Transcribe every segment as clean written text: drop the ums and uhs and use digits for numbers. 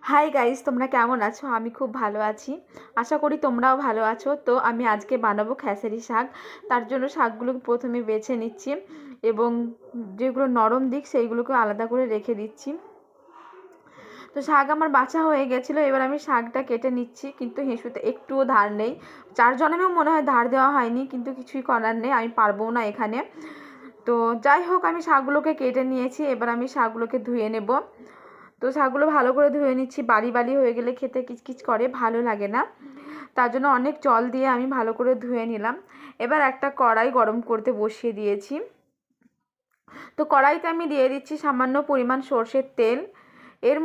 Hi guys, তোমরা কেমন আছো? আমি খুব ভালো আছি। আশা করি তোমরাও ভালো আছো। তো আমি আজকে বানাবো খেসারি শাক। তার জন্য শাকগুলোকে প্রথমে বেছে নিচ্ছি এবং যেগুলো নরম দিক সেইগুলোকে আলাদা করে রেখে দিচ্ছি। তো শাক আমার বাছা হয়ে গেছিলো। এবার আমি শাকটা কেটে নিচ্ছি, কিন্তু হিসুতে একটুও ধার নেই। 4 জনেমেও মনে হয় ধার দেওয়া হয়নি, কিন্তু কিছুই করার নেই, আমি পারবো না এখানে। তো যাই হোক, আমি শাকগুলোকে কেটে নিয়েছি। এবার আমি শাকগুলোকে ধুয়ে নেব। তো শাকগুলো ভালো করে ধুয়ে নিচ্ছি। বালি বালি হয়ে গেলে খেতে কিচকিচ করে, ভালো লাগে না। তার জন্য অনেক জল দিয়ে আমি ভালো করে ধুয়ে নিলাম। এবার একটা কড়াই গরম করতে বসিয়ে দিয়েছি। তো কড়াইতে আমি দিয়ে দিচ্ছি সামান্য পরিমাণ সর্ষের তেল। এর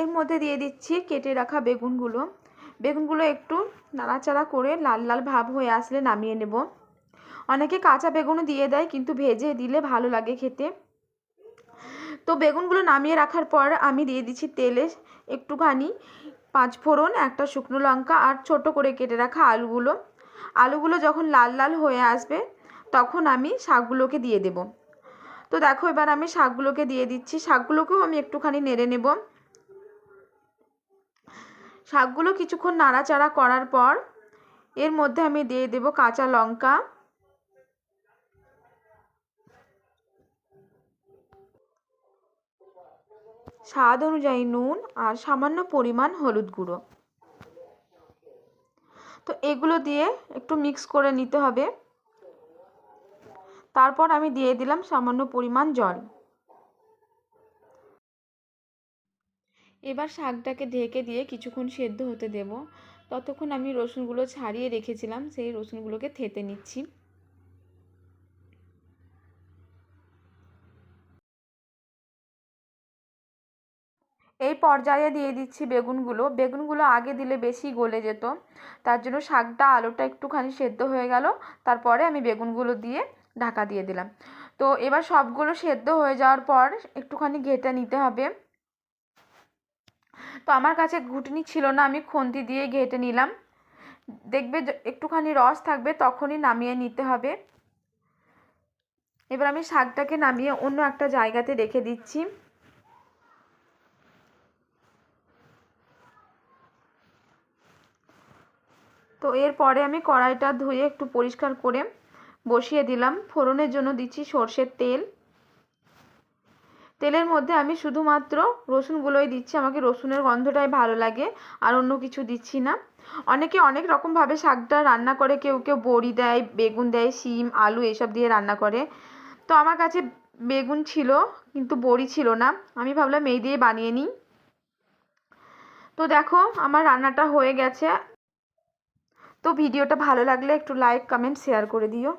মধ্যে দিয়ে দিচ্ছি কেটে রাখা বেগুনগুলো একটু নাড়াচাড়া করে লাল লাল ভাব হয়ে আসলে নামিয়ে নেব। অনেকে কাঁচা বেগুনও দিয়ে দেয়, কিন্তু ভেজে দিলে ভালো লাগে খেতে। তো বেগুনগুলো নামিয়ে রাখার পর আমি দিয়ে দিচ্ছি তেলে একটুখানি 5 ফোড়ন, একটা শুকনো লঙ্কা আর ছোট করে কেটে রাখা আলুগুলো যখন লাল লাল হয়ে আসবে তখন আমি শাকগুলোকে দিয়ে দেব। তো দেখো, এবার আমি শাকগুলোকে দিয়ে দিচ্ছি। শাকগুলোকেও আমি একটুখানি নেড়ে নেব। শাকগুলো কিছুক্ষণ নাড়াচাড়া করার পর এর মধ্যে আমি দিয়ে দেব কাঁচা লঙ্কা, স্বাদ অনুযায়ী নুন আর সামান্য পরিমাণ হলুদ গুঁড়ো। তো এগুলো দিয়ে একটু মিক্স করে নিতে হবে। তারপর আমি দিয়ে দিলাম সামান্য পরিমাণ জল। এবার শাকটাকে ঢেকে দিয়ে কিছুক্ষণ সেদ্ধ হতে দেব। ততক্ষণ আমি রসুনগুলো ছাড়িয়ে রেখেছিলাম, সেই রসুনগুলোকে থেতে নিচ্ছি। এই পর্যায়ে দিয়ে দিচ্ছি বেগুনগুলো আগে দিলে বেশি গলে যেত। তার জন্য আলুটা একটুখানি সেদ্ধ হয়ে গেল, তারপরে আমি বেগুনগুলো দিয়ে ঢাকা দিয়ে দিলাম। তো এবার সবগুলো সেদ্ধ হয়ে যাওয়ার পর একটুখানি ঘেটে নিতে হবে। তো আমার কাছে ঘুটনি ছিল না, আমি খুন্তি দিয়ে ঘেটে নিলাম। দেখবে একটুখানি রস থাকবে, তখনই নামিয়ে নিতে হবে। এবার আমি শাকটাকে নামিয়ে অন্য একটা জায়গাতে রেখে দিচ্ছি। তো এরপরে আমি কড়াইটা ধুয়ে একটু পরিষ্কার করে বসিয়ে দিলাম। ফোড়নের জন্য দিচ্ছি সর্ষের তেল। তেলের মধ্যে আমি শুধুমাত্র রসুনগুলোই দিচ্ছি, আমাকে রসুনের গন্ধটাই ভালো লাগে, আর অন্য কিছু দিচ্ছি না। অনেকে অনেক রকমভাবে শাকটা রান্না করে, কেউ কেউ বড়ি দেয়, বেগুন দেয়, শিম আলু এসব দিয়ে রান্না করে। তো আমার কাছে বেগুন ছিল কিন্তু বড়ি ছিল না, আমি ভাবলাম এই দিয়ে বানিয়ে নিই। তো দেখো, আমার রান্নাটা হয়ে গেছে। তো ভিডিওটা ভালো লাগলে একটু লাইক কমেন্ট শেয়ার করে দিও।